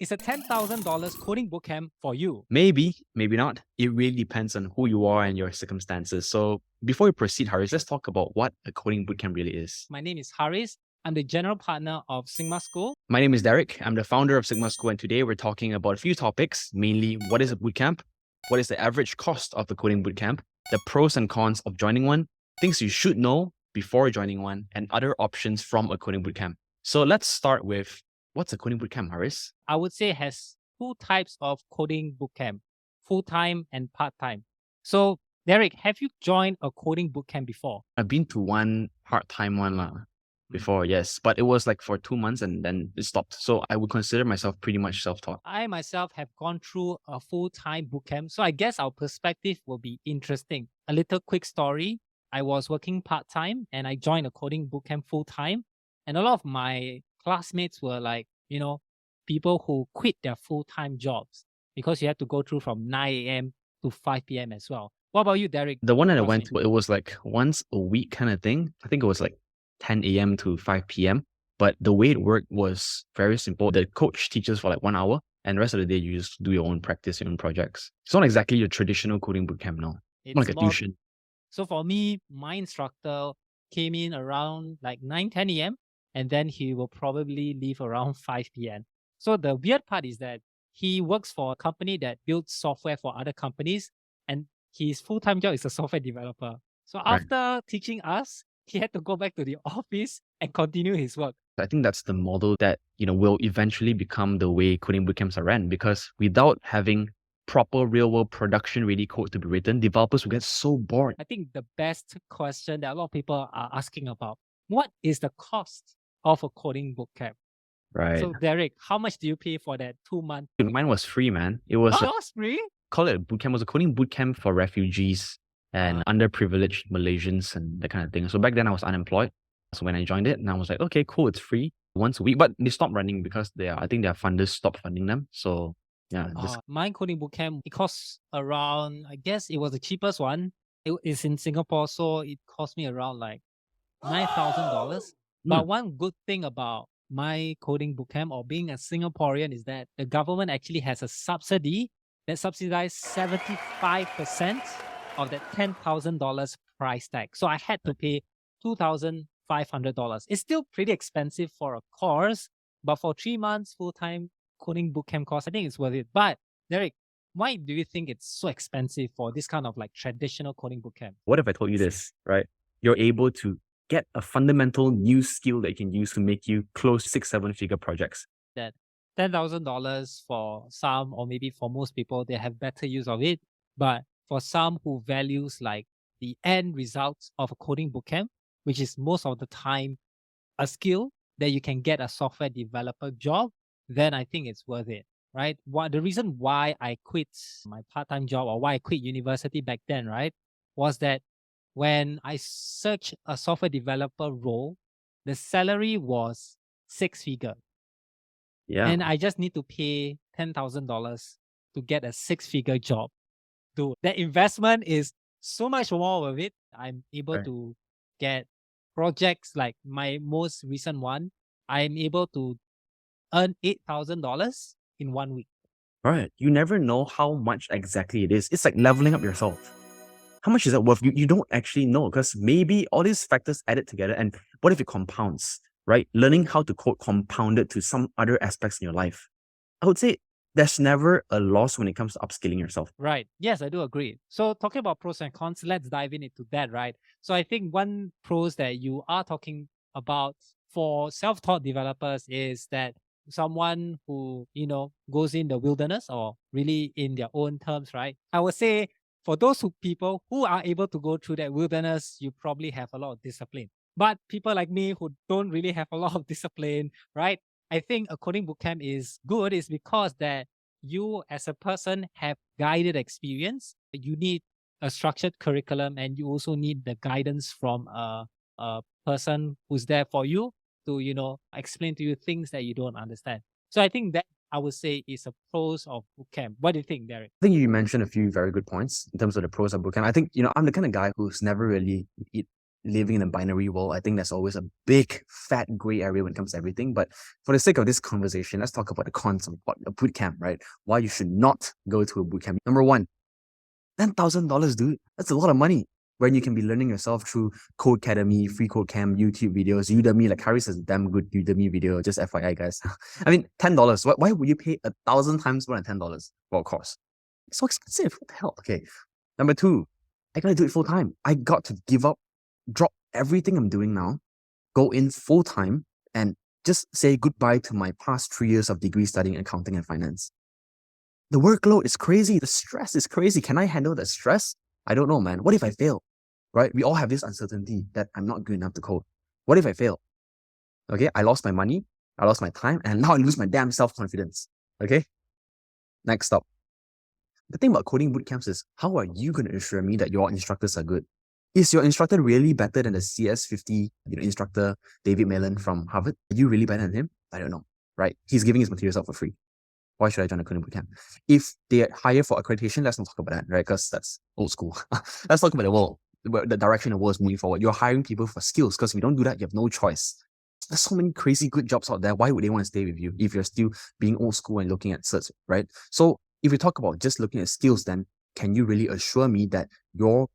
Is a $10,000 coding bootcamp for you? Maybe, maybe not. It really depends on who you are and your circumstances. So before we proceed, Haris, let's talk about what a coding bootcamp really is. My name is Haris. I'm the general partner of Sigma School. My name is Derek. I'm the founder of Sigma School, and today we're talking about a few topics, mainly what is a bootcamp, what is the average cost of a coding bootcamp, the pros and cons of joining one, things you should know before joining one, and other options from a coding bootcamp. So let's start with what's a coding bootcamp, Haris? I would say it has two types of coding bootcamp, full-time and part-time. So, Derek, have you joined a coding bootcamp before? I've been to one part-time one before, yes, but it was like for 2 months and then it stopped. So I would consider myself pretty much self-taught. I myself have gone through a full-time bootcamp, so I guess our perspective will be interesting. A little quick story. I was working part-time and I joined a coding bootcamp full-time. And a lot of my classmates were like, people who quit their full-time jobs because you have to go through from 9 a.m. to 5 p.m. as well. What about you, Derek? The one that I Trust went me. to, it was like once a week kind of thing. I think it was like 10 a.m. to 5 p.m. But the way it worked was very simple. The coach teaches for like 1 hour, and the rest of the day you just do your own practice, your own projects. It's not exactly your traditional coding bootcamp, no. It's more like a more tuition. So for me, my instructor came in around like 9, 10 a.m. and then he will probably leave around 5 p.m. So the weird part is that he works for a company that builds software for other companies and his full-time job is a software developer. So Right. after teaching us, he had to go back to the office and continue his work. I think that's the model that, will eventually become the way coding bootcamps are ran, because without having proper real-world production-ready code to be written, developers will get so bored. I think the best question that a lot of people are asking about, what is the cost of a coding bootcamp? Right. So Derek, how much do you pay for that 2 month? Mine was free, man. It was Oh, it was free? call it a bootcamp. It was a coding bootcamp for refugees and underprivileged Malaysians and that kind of thing. So back then I was unemployed. So when I joined it, and I was like, okay, cool, it's free once a week. But they stopped running because I think their funders stopped funding them. So yeah, My coding bootcamp, it costs around, I guess it was the cheapest one. It is in Singapore, so it cost me around like $9,000. But one good thing about my coding bootcamp or being a Singaporean is that the government actually has a subsidy that subsidizes 75% of that $10,000 price tag. So I had to pay $2,500. It's still pretty expensive for a course, but for 3 months full-time coding bootcamp course, I think it's worth it. But Derek, why do you think it's so expensive for this kind of like traditional coding bootcamp? What if I told you this, right? You're able to get a fundamental new skill that you can use to make you close 6-7 figure projects. That $10,000 for some, or maybe for most people, they have better use of it. But for some who values like the end results of a coding bootcamp, which is most of the time a skill that you can get a software developer job, then I think it's worth it, right? The reason why I quit my part-time job or why I quit university back then, right, was that when I searched a software developer role, the salary was 6-figure. Yeah. And I just need to pay $10,000 to get a 6-figure job. Dude, that investment is so much more worth it. I'm able to get projects like my most recent one. I'm able to earn $8,000 in 1 week. Right. You never know how much exactly it is. It's like leveling up yourself. How much is that worth? You don't actually know, because maybe all these factors added together, and what if it compounds, right? Learning how to code compounded to some other aspects in your life. I would say there's never a loss when it comes to upskilling yourself. Right. Yes, I do agree. So talking about pros and cons, let's dive into that, right? So I think one pros that you are talking about for self-taught developers is that someone who, goes in the wilderness or really in their own terms, right? I would say for those people who are able to go through that wilderness, you probably have a lot of discipline. But people like me who don't really have a lot of discipline, right? I think a coding bootcamp is good is because that you as a person have guided experience. You need a structured curriculum and you also need the guidance from a person who's there for you to, explain to you things that you don't understand. So I think that I would say is a pros of bootcamp. What do you think, Derek? I think you mentioned a few very good points in terms of the pros of bootcamp. I think, I'm the kind of guy who's never really living in a binary world. I think there's always a big, fat gray area when it comes to everything. But for the sake of this conversation, let's talk about the cons of a boot camp, right? Why you should not go to a boot camp. Number one, $10,000, dude. That's a lot of money. When you can be learning yourself through Code Academy, Free Code Camp, YouTube videos, Udemy. Like Harris has a damn good Udemy video. Just FYI, guys. I mean, $10. Why would you pay 1,000 times more than $10 for a course? It's so expensive. What the hell? Okay. Number two, I gotta do it full time. I got to give up, drop everything I'm doing now, go in full time, and just say goodbye to my past 3 years of degree studying accounting and finance. The workload is crazy. The stress is crazy. Can I handle the stress? I don't know, man. What if I fail? Right? We all have this uncertainty that I'm not good enough to code. What if I fail? Okay, I lost my money, I lost my time, and now I lose my damn self-confidence. Okay? Next up. The thing about coding bootcamps is, how are you going to assure me that your instructors are good? Is your instructor really better than the CS50 instructor, David Mellon from Harvard? Are you really better than him? I don't know, right? He's giving his materials out for free. Why should I join a coding bootcamp? If they hire for accreditation, let's not talk about that, right? Because that's old school. Let's talk about the world, the direction the world is moving forward. You're hiring people for skills, because if you don't do that, you have no choice. There's so many crazy good jobs out there. Why would they want to stay with you if you're still being old school and looking at certs, right? So if we talk about just looking at skills, then can you really assure me that your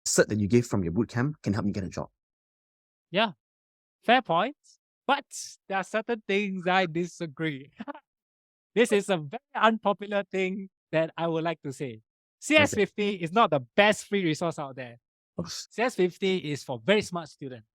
cert that you gave from your bootcamp can help me get a job? Yeah, fair point. But there are certain things I disagree. This is a very unpopular thing that I would like to say. CS50 is not the best free resource out there. CS50 is for very smart students.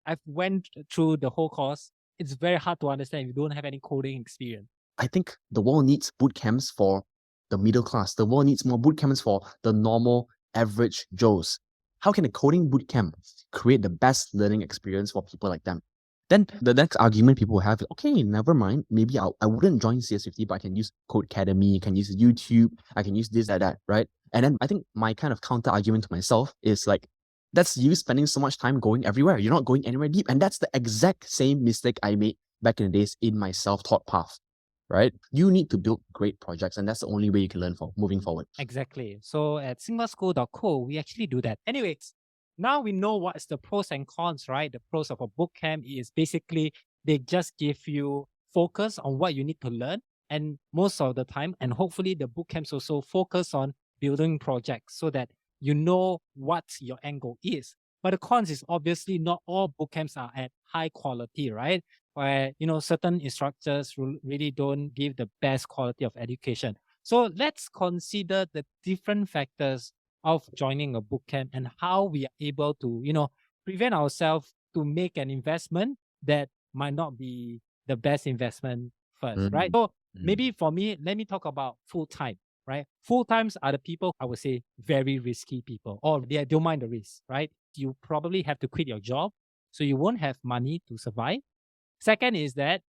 I've went through the whole course. It's very hard to understand if you don't have any coding experience. I think the world needs boot camps for the middle class. The world needs more boot camps for the normal, average Joes. How can a coding boot camp create the best learning experience for people like them? Then the next argument people have is, okay, never mind. Maybe I wouldn't join CS50, but I can use Code Academy, I can use YouTube, I can use this, that, right? And then I think my kind of counter argument to myself is like, that's you spending so much time going everywhere. You're not going anywhere deep. And that's the exact same mistake I made back in the days in my self-taught path, right? You need to build great projects, and that's the only way you can learn for moving forward. Exactly. So at singlerschool.co, we actually do that. Anyways, now we know what's the pros and cons, right? The pros of a bootcamp is basically they just give you focus on what you need to learn. And most of the time, and hopefully the bootcamps also focus on building projects so that you know what your end goal is. But the cons is obviously not all bootcamps are at high quality, right? Where, certain instructors really don't give the best quality of education. So let's consider the different factors of joining a bootcamp and how we are able to, prevent ourselves to make an investment that might not be the best investment first, right? So maybe for me, let me talk about full-time, right? Full-times are the people, I would say, very risky people, or they don't mind the risk, right? You probably have to quit your job, so you won't have money to survive. Second is that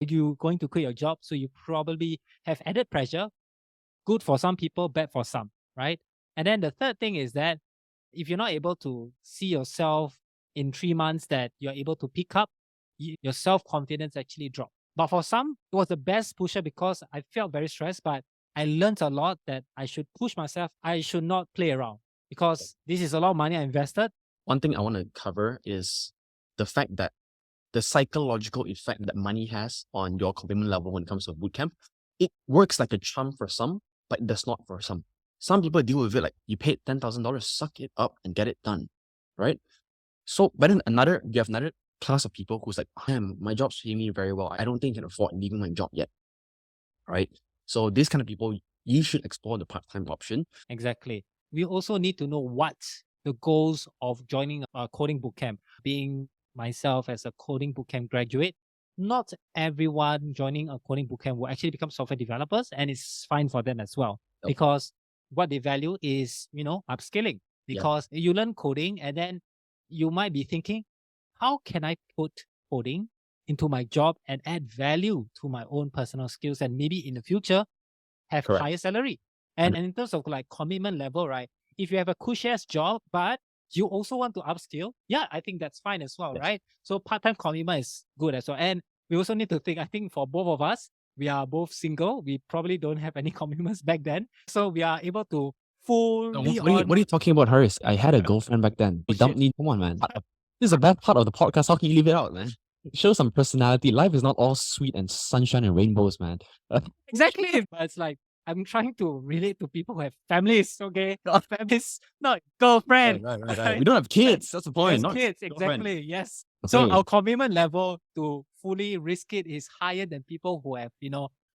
you're going to quit your job, so you probably have added pressure, good for some people, bad for some, right? And then the third thing is that if you're not able to see yourself in 3 months that you're able to pick up, your self-confidence actually drop. But for some, it was the best pusher because I felt very stressed, but I learned a lot that I should push myself. I should not play around because this is a lot of money I invested. One thing I want to cover is the fact that the psychological effect that money has on your commitment level when it comes to a bootcamp, it works like a charm for some, but it does not for some. Some people deal with it like, you paid $10,000, suck it up and get it done, right? So, but then you have another class of people who's like, my job's paying me very well. I don't think I can afford leaving my job yet, right? So these kind of people, you should explore the part-time option. Exactly. We also need to know what the goals of joining a coding bootcamp. Being myself as a coding bootcamp graduate, not everyone joining a coding bootcamp will actually become software developers, and it's fine for them as well. Okay. Because what they value is, upskilling. Because you learn coding and then you might be thinking, how can I put coding into my job and add value to my own personal skills and maybe in the future have Correct. higher salary? And in terms of like commitment level, right? If you have a cushy-ass job, but you also want to upskill, yeah, I think that's fine as well, right? So part-time commitment is good as well. And we also need to think, I think for both of us, we are both single. We probably don't have any commitments back then. So we are able to fully What are you talking about, Harris? I had a girlfriend back then. You shit. dumped me. Come on, man. This is a bad part of the podcast. How can you leave it out, man? Show some personality. Life is not all sweet and sunshine and rainbows, man. Exactly. But it's like, I'm trying to relate to people who have families, okay? Families, not girlfriend. We don't have kids. That's the point. Yes, Not kids, girlfriend. exactly. Yes. So Okay. our commitment level to fully risk it is higher than people who have,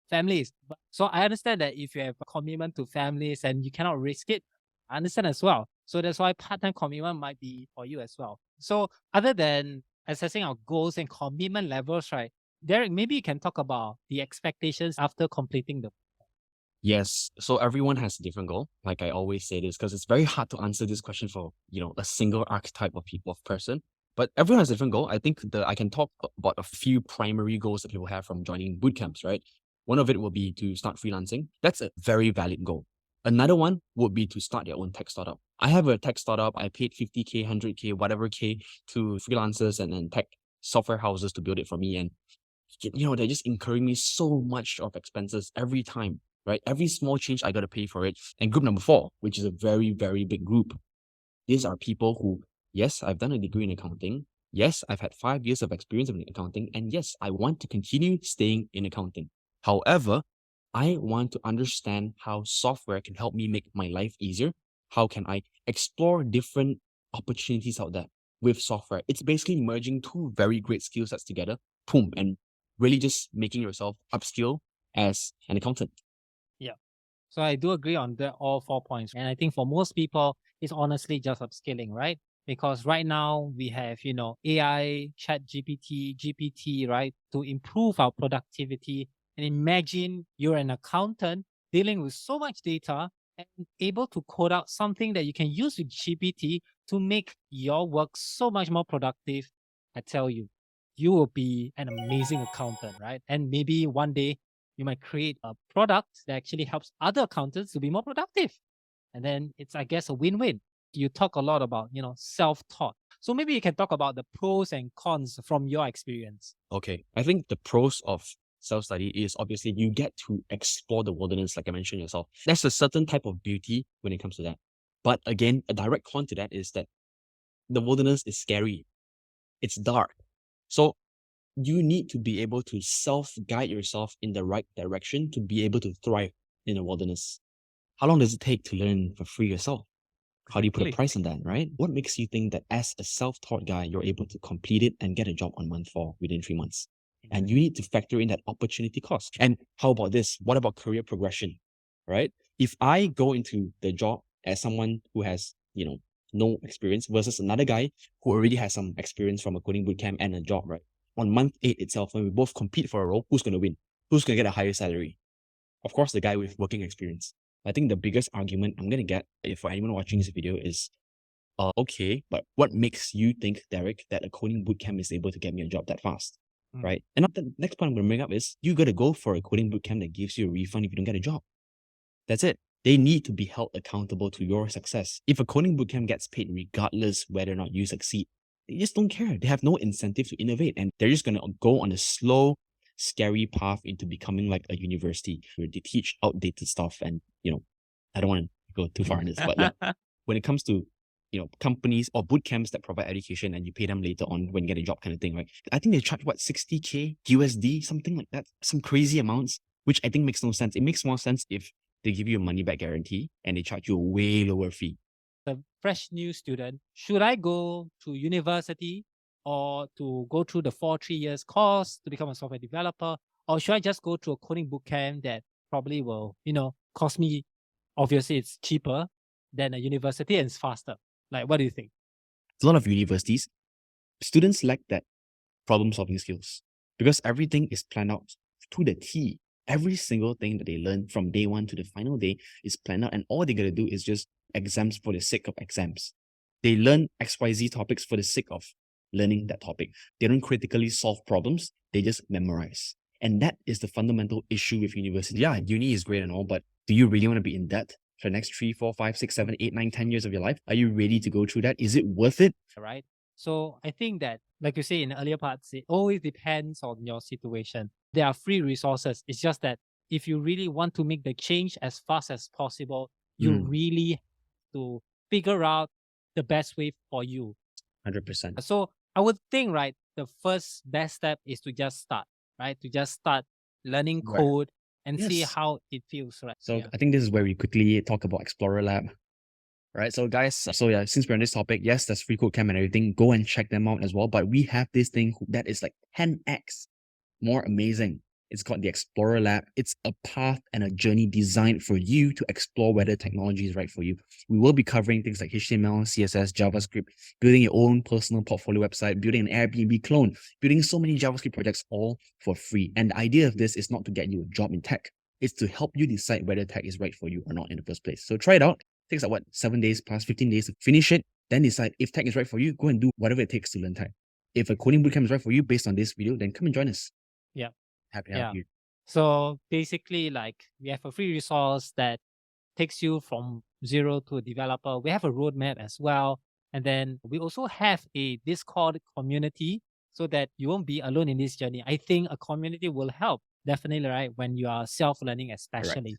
families. So I understand that if you have a commitment to families and you cannot risk it, I understand as well. So that's why part-time commitment might be for you as well. So other than assessing our goals and commitment levels, right, Derek, maybe you can talk about the expectations after completing the. Yes. So everyone has a different goal. Like I always say this, because it's very hard to answer this question for, a single archetype of person. But everyone has a different goal. I think I can talk about a few primary goals that people have from joining boot camps, right? One of it will be to start freelancing. That's a very valid goal. Another one would be to start their own tech startup. I have a tech startup. I paid 50K, 100K, whatever K to freelancers and tech software houses to build it for me. And, they're just incurring me so much of expenses every time, right? Every small change, I got to pay for it. And group number 4, which is a very, very big group. These are people who, yes, I've done a degree in accounting. Yes, I've had 5 years of experience in accounting. And yes, I want to continue staying in accounting. However, I want to understand how software can help me make my life easier. How can I explore different opportunities out there with software? It's basically merging two very great skill sets together, boom, and really just making yourself upskill as an accountant. Yeah. So I do agree on all 4 points. And I think for most people, it's honestly just upskilling, right? Because right now we have, AI, chat GPT, right? To improve our productivity. And imagine you're an accountant dealing with so much data and able to code out something that you can use with GPT to make your work so much more productive. I tell you, you will be an amazing accountant, right? And maybe one day you might create a product that actually helps other accountants to be more productive. And then it's, I guess, a win-win. You talk a lot about, self-taught. So maybe you can talk about the pros and cons from your experience. Okay. I think the pros of self-study is obviously you get to explore the wilderness, like I mentioned yourself. There's a certain type of beauty when it comes to that. But again, a direct con to that is that the wilderness is scary. It's dark. So you need to be able to self-guide yourself in the right direction to be able to thrive in the wilderness. How long does it take to learn for free yourself? How do you put a price on that, right? What makes you think that as a self-taught guy, you're able to complete it and get a job on month 4 within 3 months? And you need to factor in that opportunity cost. And how about this? What about career progression, right? If I go into the job as someone who has, no experience versus another guy who already has some experience from a coding bootcamp and a job, right? On month 8 itself, when we both compete for a role, who's going to win? Who's going to get a higher salary? Of course, the guy with working experience. I think the biggest argument I'm going to get for anyone watching this video is, okay, but what makes you think, Derek, that a coding bootcamp is able to get me a job that fast, right? And the next point I'm going to bring up is you got to go for a coding bootcamp that gives you a refund if you don't get a job. That's it. They need to be held accountable to your success. If a coding bootcamp gets paid regardless whether or not you succeed, they just don't care. They have no incentive to innovate, and they're just going to go on a slow, scary path into becoming like a university where they teach outdated stuff. And, I don't want to go too far in this, but yeah, when it comes to, companies or boot camps that provide education and you pay them later on when you get a job kind of thing, right? I think they charge 60K USD, something like that, some crazy amounts, which I think makes no sense. It makes more sense if they give you a money back guarantee and they charge you a way lower fee. A fresh new student, should I go to university or to go through the 3 years course to become a software developer? Or should I just go to a coding bootcamp that probably will, cost me, obviously it's cheaper than a university and it's faster? Like, what do you think? A lot of universities, students lack that problem-solving skills because everything is planned out to the T. Every single thing that they learn from day 1 to the final day is planned out, and all they gotta do is just exams for the sake of exams. They learn XYZ topics for the sake of learning that topic. They don't critically solve problems, they just memorize. And that is the fundamental issue with university. Yeah, uni is great and all, but do you really want to be in debt for the next 3, 4, 5, 6, 7, 8, 9, 10 years of your life? Are you ready to go through that? Is it worth it? Right. So I think that, like you say in the earlier parts, it always depends on your situation. There are free resources. It's just that if you really want to make the change as fast as possible, You really have to figure out the best way for you. 100%. So I would think, right, the first best step is to just start, right? To just start learning Right. code and see Yes. how it feels, right? So Yeah. I think this is where we quickly talk about Explorer Lab. Right. So guys, since we're on this topic, yes, there's free code camp and everything. Go and check them out as well. But we have this thing that is like 10x more amazing. It's called the Explorer Lab. It's a path and a journey designed for you to explore whether technology is right for you. We will be covering things like HTML, CSS, JavaScript, building your own personal portfolio website, building an Airbnb clone, building so many JavaScript projects all for free. And the idea of this is not to get you a job in tech. It's to help you decide whether tech is right for you or not in the first place. So try it out. It takes like 7 days plus 15 days to finish it. Then decide if tech is right for you. Go and do whatever it takes to learn tech. If a coding bootcamp is right for you based on this video, then come and join us. Yeah. Happy to have you. So basically, like, we have a free resource that takes you from zero to a developer. We have a roadmap as well. And then we also have a Discord community so that you won't be alone in this journey. I think a community will help, definitely, right? When you are self-learning, especially.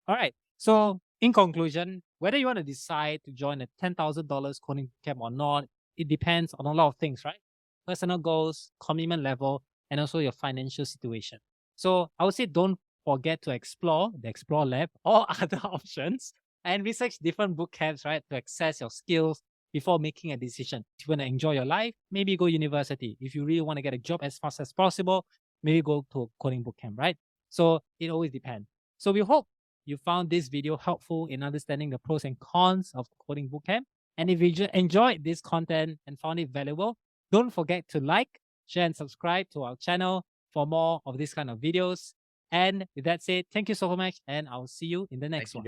All right. So in conclusion, whether you want to decide to join a $10,000 coding camp or not, it depends on a lot of things, right? Personal goals, commitment level, and also your financial situation. So I would say don't forget to explore the Explore Lab or other options and research different boot camps, right, to access your skills before making a decision. If you want to enjoy your life, maybe go university. If you really want to get a job as fast as possible, maybe go to a coding bootcamp, right? So it always depends. So we hope you found this video helpful in understanding the pros and cons of coding bootcamp. And if you enjoyed this content and found it valuable, don't forget to like, share, and subscribe to our channel for more of this kind of videos. And with that said, thank you so much, and I'll see you in the next one.